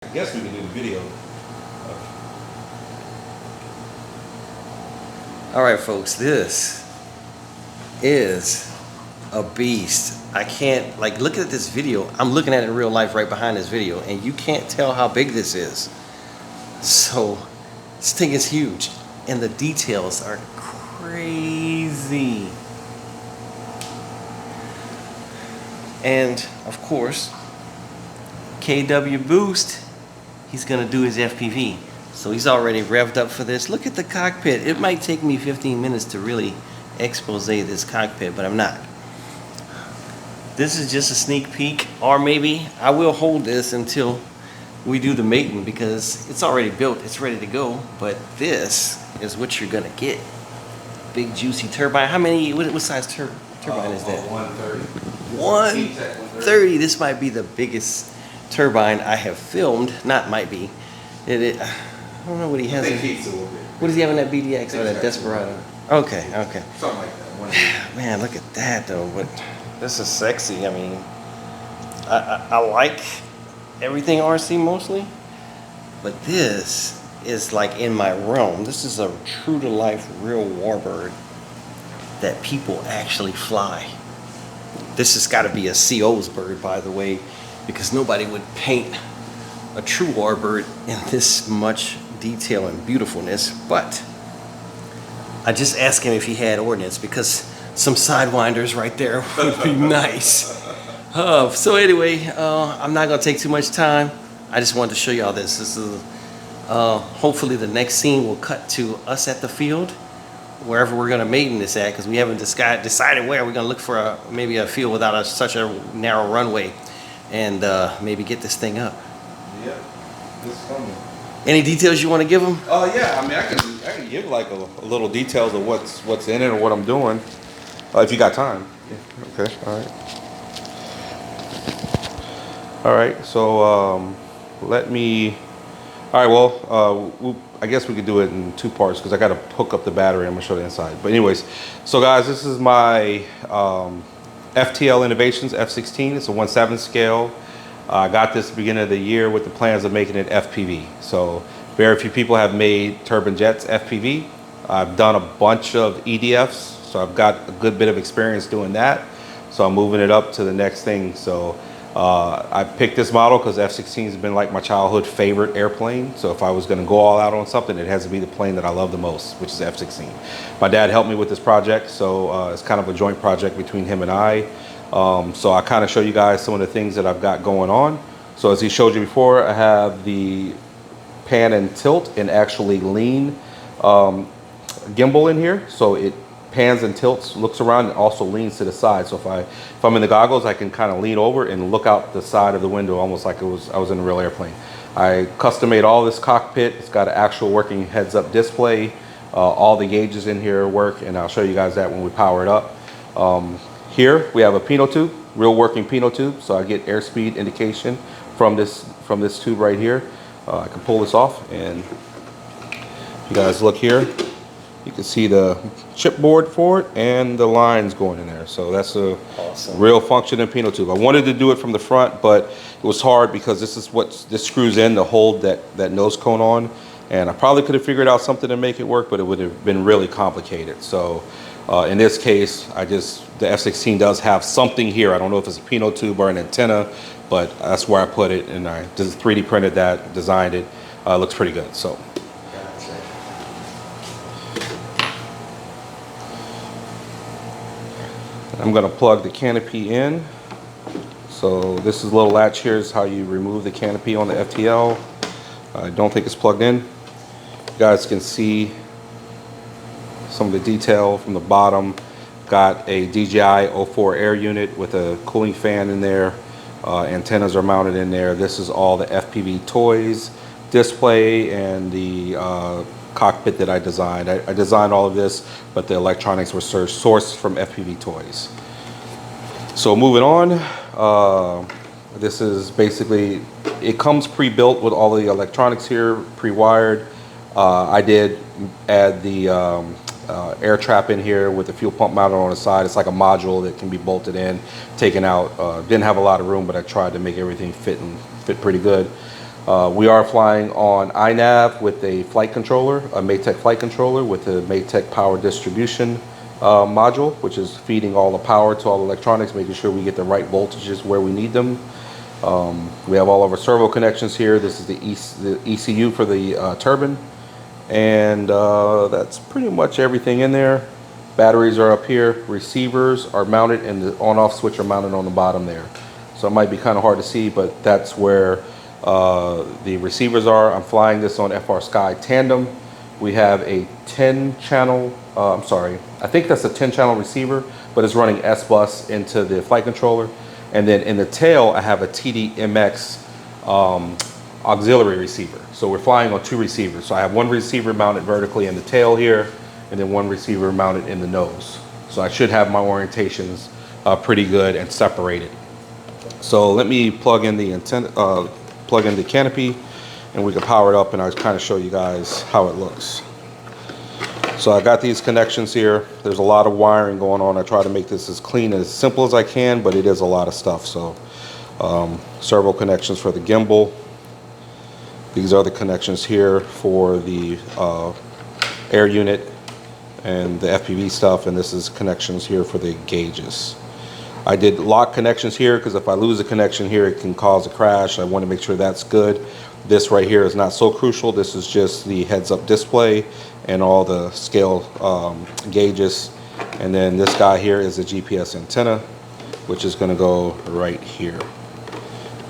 I guess we can do the video. All right, folks, this is a beast. I can't, like, look at this video. I'm looking at it in real life right behind this video, and you can't tell how big this is. So this thing is huge, and the details are crazy. And of course, KWBoost, he's gonna do his FPV. So he's already revved up for this. Look at the cockpit. It might take me 15 minutes to really expose this cockpit, but I'm not. This is just a sneak peek, or maybe I will hold this until we do the mating because it's already built, it's ready to go. But this is what you're gonna get. Big juicy turbine. How many, what size turbine is that? 130. 130. This might be the biggest turbine I have filmed. Not might be. I don't know what he has. What does he have in that BDX or that Desperado? Okay. Something like that. Man, look at that though. But this is sexy. I mean, I like everything RC mostly, but this is like in my realm. This is a true to life real warbird that people actually fly. This has got to be a CO's bird, by the way, because nobody would paint a true warbird in this much detail and beautifulness. But I just asked him if he had ordnance because some sidewinders right there would be nice. So anyway, I'm not gonna take too much time. I just wanted to show y'all this. This is hopefully the next scene will cut to us at the field, wherever we're gonna mating this at, because we haven't decided where. We're gonna look for maybe a field without such a narrow runway, and maybe get this thing up. Yeah, this is coming. Any details you want to give them? Yeah. I mean, I can give like a little details of what's in it or what I'm doing, if you got time. Yeah. Okay. All right. So let me. All right. Well, I guess we could do it in two parts because I got to hook up the battery. I'm gonna show the inside. But anyways, so guys, this is my FTL Innovations F-16. It's a 1/7 scale. I got this at the beginning of the year with the plans of making it FPV. So very few people have made turbine jets FPV. I've done a bunch of EDFs, so I've got a good bit of experience doing that. So I'm moving it up to the next thing. So I picked this model because F-16 has been like my childhood favorite airplane. So if I was gonna go all out on something, it has to be the plane that I love the most, which is F-16. My dad helped me with this project, so it's kind of a joint project between him and I. So I kind of show you guys some of the things that I've got going on. So as he showed you before, I have the pan and tilt and actually lean gimbal in here. So it pans and tilts, looks around, and also leans to the side. So if I'm in the goggles, I can kind of lean over and look out the side of the window, almost like I was in a real airplane. I custom made all this cockpit. It's got an actual working heads-up display. All the gauges in here work, and I'll show you guys that when we power it up. Here we have a Pinot tube, real working Pinot tube, so I get airspeed indication from this tube right here. I can pull this off, and if you guys look here, you can see the chipboard for it and the lines going in there. So that's a awesome, real functioning Pinot tube. I wanted to do it from the front, but it was hard because this screws in to hold that nose cone on, and I probably could have figured out something to make it work, but it would have been really complicated. So in this case, the F-16 does have something here. I don't know if it's a Pinot tube or an antenna, but that's where I put it, and I just 3D printed that, designed it. Looks pretty good. So. I'm going to plug the canopy in. So this is a little latch. Here's how you remove the canopy on the FTL. I don't think it's plugged in. You guys can see some of the detail from the bottom. Got a DJI 04 air unit with a cooling fan in there. Antennas are mounted in there. This is all the FPV toys, display, and the cockpit that I designed. I designed all of this, but the electronics were sourced from FPV toys. So moving on, this is basically, it comes pre-built with all the electronics here, pre-wired. I did add the air trap in here with the fuel pump mounted on the side. It's like a module that can be bolted in, taken out. Didn't have a lot of room, but I tried to make everything fit pretty good. We are flying on iNav with a flight controller, a Maytech flight controller with a Maytech power distribution module, which is feeding all the power to all the electronics, making sure we get the right voltages where we need them. We have all of our servo connections here. This is the ECU for the turbine. And that's pretty much everything in there. Batteries are up here. Receivers are mounted, and the on-off switch are mounted on the bottom there. So it might be kind of hard to see, but that's where the receivers are. I'm flying this on FR Sky Tandem. We have a 10-channel, I think that's a 10-channel receiver, but it's running S-Bus into the flight controller. And then in the tail, I have a TD-MX auxiliary receiver. So we're flying on 2 receivers. So I have 1 receiver mounted vertically in the tail here, and then 1 receiver mounted in the nose. So I should have my orientations pretty good and separated. So let me plug in the antenna, plug in the canopy, and we can power it up, and I'll kind of show you guys how it looks. So I got these connections here. There's a lot of wiring going on. I try to make this as clean and as simple as I can, but it is a lot of stuff. So servo connections for the gimbal. These are the connections here for the air unit and the FPV stuff, and this is connections here for the gauges. I did lock connections here because if I lose a connection here, it can cause a crash. I want to make sure that's good. This right here is not so crucial. This is just the heads-up display and all the scale gauges. And then this guy here is a GPS antenna, which is going to go right here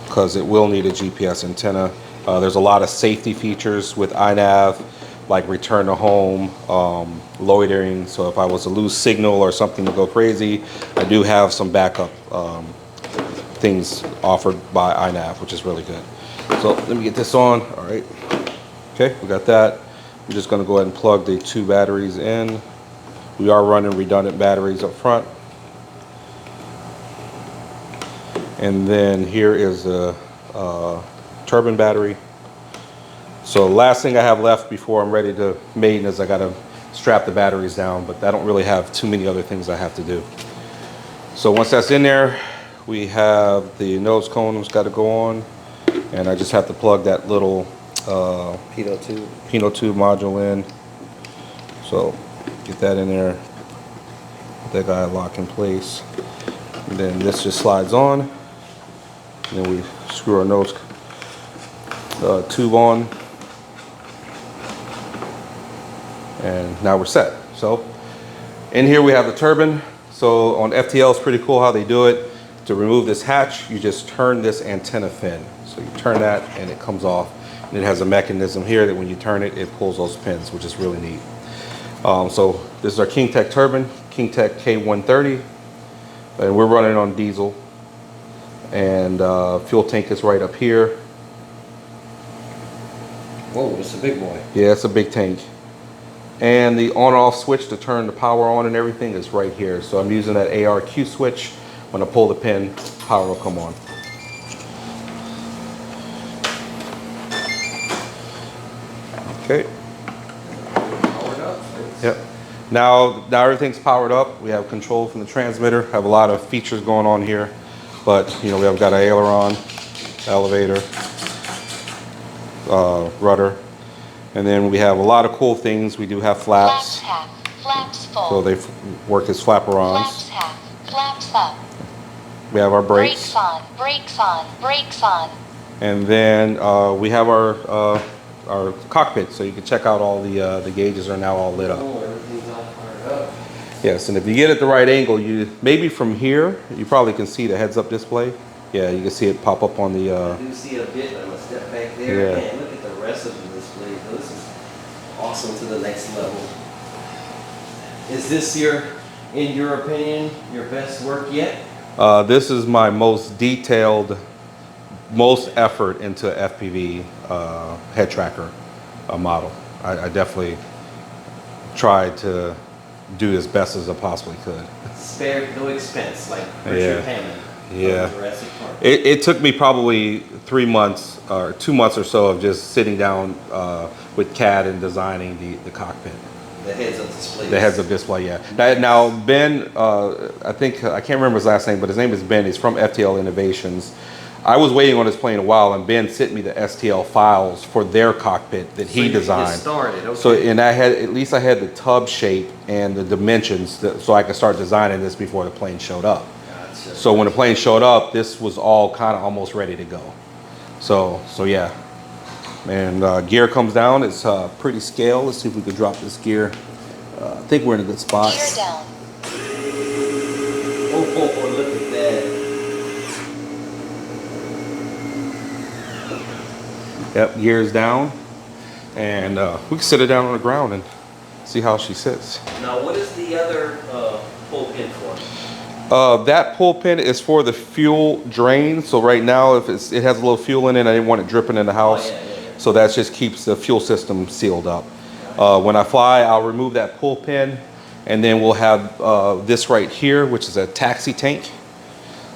because it will need a GPS antenna. There's a lot of safety features with iNav, like return to home, loitering. So if I was to lose signal or something to go crazy, I do have some backup things offered by iNav, which is really good. So let me get this on. All right. Okay, we got that. I'm just going to go ahead and plug the 2 batteries in. We are running redundant batteries up front. And then here is a turbine battery. So the last thing I have left before I'm ready to maiden is I got to strap the batteries down, but I don't really have too many other things I have to do. So once that's in there, we have the nose cones got to go on, and I just have to plug that little Pinot tube module in. So get that in there, that guy lock in place, and then this just slides on, and then we screw our nose tube on, and now we're set. So in here we have the turbine. So on FTL, it's pretty cool how they do it. To remove this hatch, you just turn this antenna fin. So you turn that and it comes off. And it has a mechanism here that when you turn it, it pulls those pins, which is really neat. So this is our KingTech turbine, KingTech K130, and we're running on diesel. And fuel tank is right up here. Whoa, it's a big boy. Yeah, it's a big tank. And the on-off switch to turn the power on and everything is right here. So I'm using that ARQ switch. When I pull the pin, power will come on. Okay. Powered up. Yep. Now everything's powered up. We have control from the transmitter. Have a lot of features going on here. But you know, we have got an aileron, elevator, rudder. And then we have a lot of cool things. We do have flaps. Flaps half, flaps full. So they work as flaperons. Flaps half, flaps up. We have our brakes. Brakes on, brakes on, brakes on. And then we have our cockpit, so you can check out all the gauges are now all lit up. Oh, everything's all fired up. Yes, and if you get it the right angle, you maybe from here, you probably can see the heads-up display. Yeah, you can see it pop up on the... I do see a bit. I'm going to step back there. Yeah. And look at the rest of the display. This is awesome to the next level. Is this in your opinion, your best work yet? This is my most detailed, most effort into FPV head tracker model. I definitely tried to do as best as I possibly could. Spared no expense, like Richard Hammond. Yeah. Jurassic Park. It took me probably 3 months or 2 months or so of just sitting down with CAD and designing the cockpit. The heads-up display. The heads-up display, yeah. Now Ben, I think I can't remember his last name, but his name is Ben. He's from FTL Innovations. I was waiting on this plane a while, and Ben sent me the STL files for their cockpit that he you could get designed. started, okay. So, and I had, at least I had the tub shape and the dimensions so I could start designing this before the plane showed up. Gotcha. So when the plane showed up, this was all kind of almost ready to go. So yeah. And gear comes down. It's pretty scale. Let's see if we could drop this gear. I think we're in a good spot. Gear down. Oh, look at that. Yep, gears down. And we can sit her down on the ground and see how she sits. Now, what is the other pull pin for? That pull pin is for the fuel drain. So right now, if it has a little fuel in it, I didn't want it dripping in the house. Oh, yeah. So that just keeps the fuel system sealed up. When I fly, I'll remove that pull pin, and then we'll have this right here, which is a taxi tank.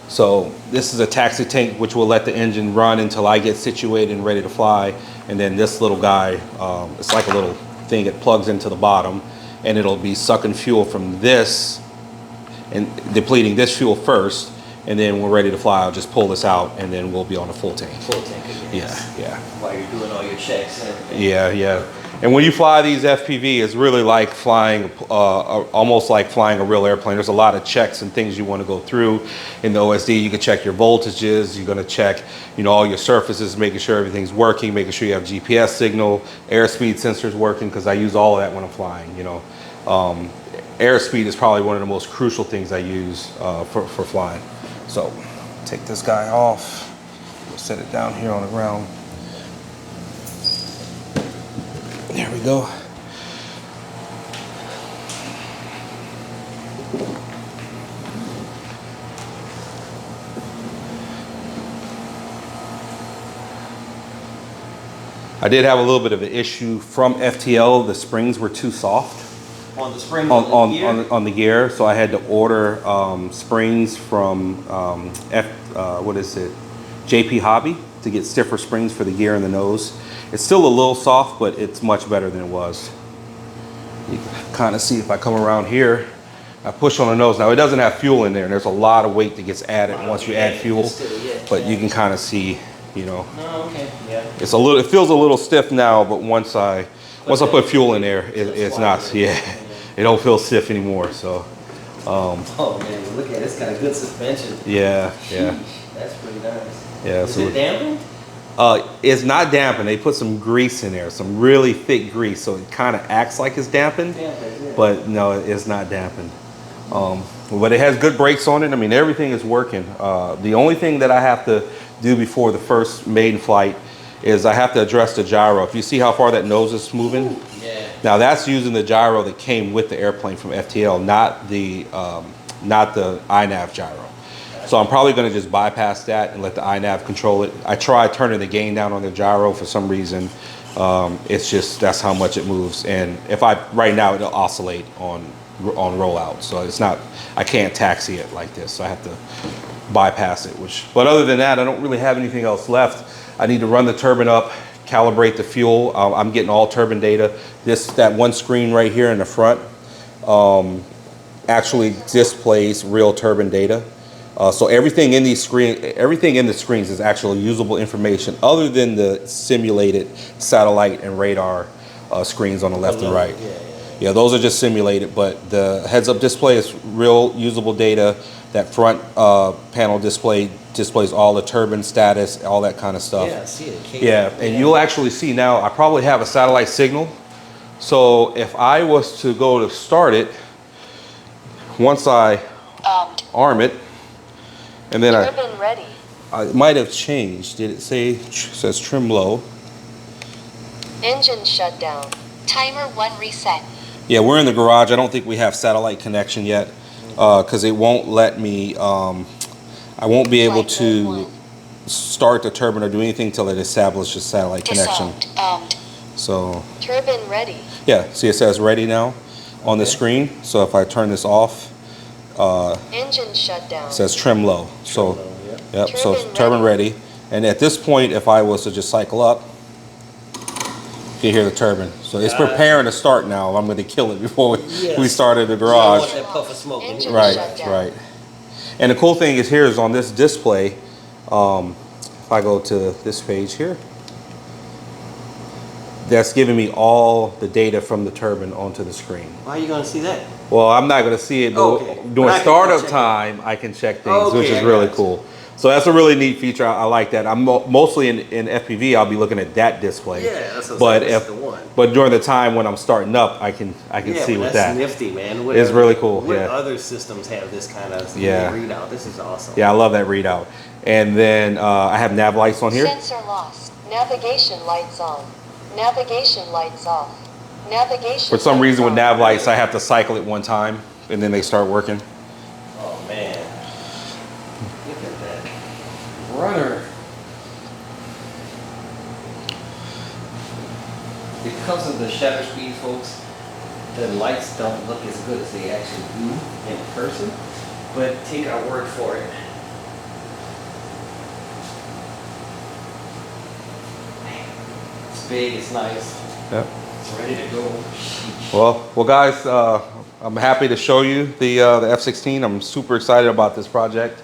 So this is a taxi tank which will let the engine run until I get situated and ready to fly. And then this little guy, it's like a little thing, it plugs into the bottom, and it'll be sucking fuel from this and depleting this fuel first. And then when we're ready to fly, I'll just pull this out, and then we'll be on a full tank. Full tank of gas. Yeah. While you're doing all your checks and everything. Yeah. And when you fly these FPV, it's really like flying, almost like flying a real airplane. There's a lot of checks and things you want to go through. In the OSD, you can check your voltages. You're going to check, all your surfaces, making sure everything's working, making sure you have GPS signal, airspeed sensors working, because I use all of that when I'm flying. Airspeed is probably one of the most crucial things I use for flying. So take this guy off. We'll set it down here on the ground. There we go. I did have a little bit of an issue from FTL. The springs were too soft On the springs on the gear, so I had to order springs from JP Hobby to get stiffer springs for the gear and the nose. It's still a little soft, but it's much better than it was. You can kind of see if I come around here, I push on the nose. Now it doesn't have fuel in there, and there's a lot of weight that gets added once you add fuel, but you can kind of see, Oh, okay. Yeah. it feels a little stiff now, but once I put fuel in there, it's not, it don't feel stiff anymore. So, Oh man, look at it. It's got a good suspension. yeah. That's pretty nice. Yeah. Is it dampened? It's not dampened. They put some grease in there, some really thick grease, so it kind of acts like it's dampened, but no, it's not dampened. But it has good brakes on it. I mean, everything is working. The only thing that I have to do before the first maiden flight is I have to address the gyro. If you see how far that nose is moving, now that's using the gyro that came with the airplane from FTL, not the iNav gyro. So I'm probably going to just bypass that and let the iNav control it. I tried turning the gain down on the gyro for some reason. It's just, that's how much it moves. And right now it'll oscillate on rollout. So it's not, I can't taxi it like this. So I have to bypass it, but other than that, I don't really have anything else left. I need to run the turbine up, calibrate the fuel. I'm getting all turbine data. That one screen right here in the front actually displays real turbine data. So everything in the screens is actually usable information other than the simulated satellite and radar screens on the left and right. Yeah, those are just simulated, but the heads-up display is real usable data. That front panel display displays all the turbine status, all that kind of stuff. Yeah, I see it. Yeah, and you'll actually see now, I probably have a satellite signal. So if I was to go to start it, once I arm it, and then Turbine ready. I might have changed. Did it say, it says trim low? Engine shut down. Timer 1 reset. Yeah, we're in the garage. I don't think we have satellite connection yet because it won't let me, I won't be able to start the turbine or do anything until it establishes satellite connection. So, Turbine ready. yeah, see it says ready now on the screen. So if I turn this off, Engine shut down. it says trim low. So, yep, so Turbine turbine ready. And at this point, if I was to just cycle up, you can hear the turbine. So it's preparing to start now. I'm going to kill it before we started the garage. You don't want that puff of smoke in here. Right. And the cool thing is here is on this display, I go to this page here, that's giving me all the data from the turbine onto the screen. Why are you gonna see that? Well, I'm not going to see it, but Okay. But during I can startup check it. time, I can check things, which Okay, is I really got you. cool. So that's a really neat feature. I like that. I'm mostly in FPV. I'll be looking at that display. Yeah, that's what but that's the one. but during the time when I'm starting up, I can Yeah, see well, with that's that. nifty, man. It's really cool, What yeah. other systems have this kind of Yeah. readout? This is awesome. Yeah, I love that readout. And then I have nav lights on here. Sensor lost. Navigation lights on. Navigation lights off. Navigation. For some lights reason with on. nav lights, I have to cycle it one time, and then they start working. Oh man, look at that rudder. Because of the shutter speed, folks, the lights don't look as good as they actually do in person. But take our word for it. It's big. It's nice. Yep. It's ready to go. Sheesh. Well, guys, I'm happy to show you the F-16. I'm super excited about this project.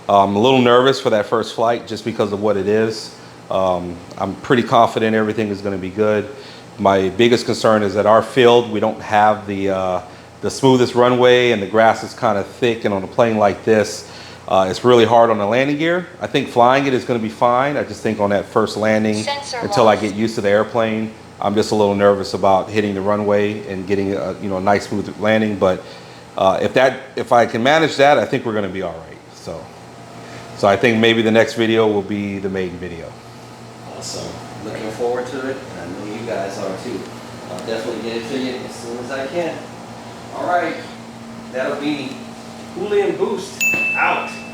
I'm a little nervous for that first flight just because of what it is. I'm pretty confident everything is going to be good. My biggest concern is that our field, we don't have the smoothest runway, and the grass is kind of thick, and on a plane like this, it's really hard on the landing gear. I think flying it is going to be fine. I just think on that first landing, Sensor until I lost. get used to the airplane, I'm just a little nervous about hitting the runway and getting a a nice smooth landing. But if I can manage that, I think we're going to be all right. So I think maybe the next video will be the maiden video. Awesome. Looking forward to it, and I know you guys are too. I'll definitely get it to you as soon as I can. All right, that'll be KWBoost out.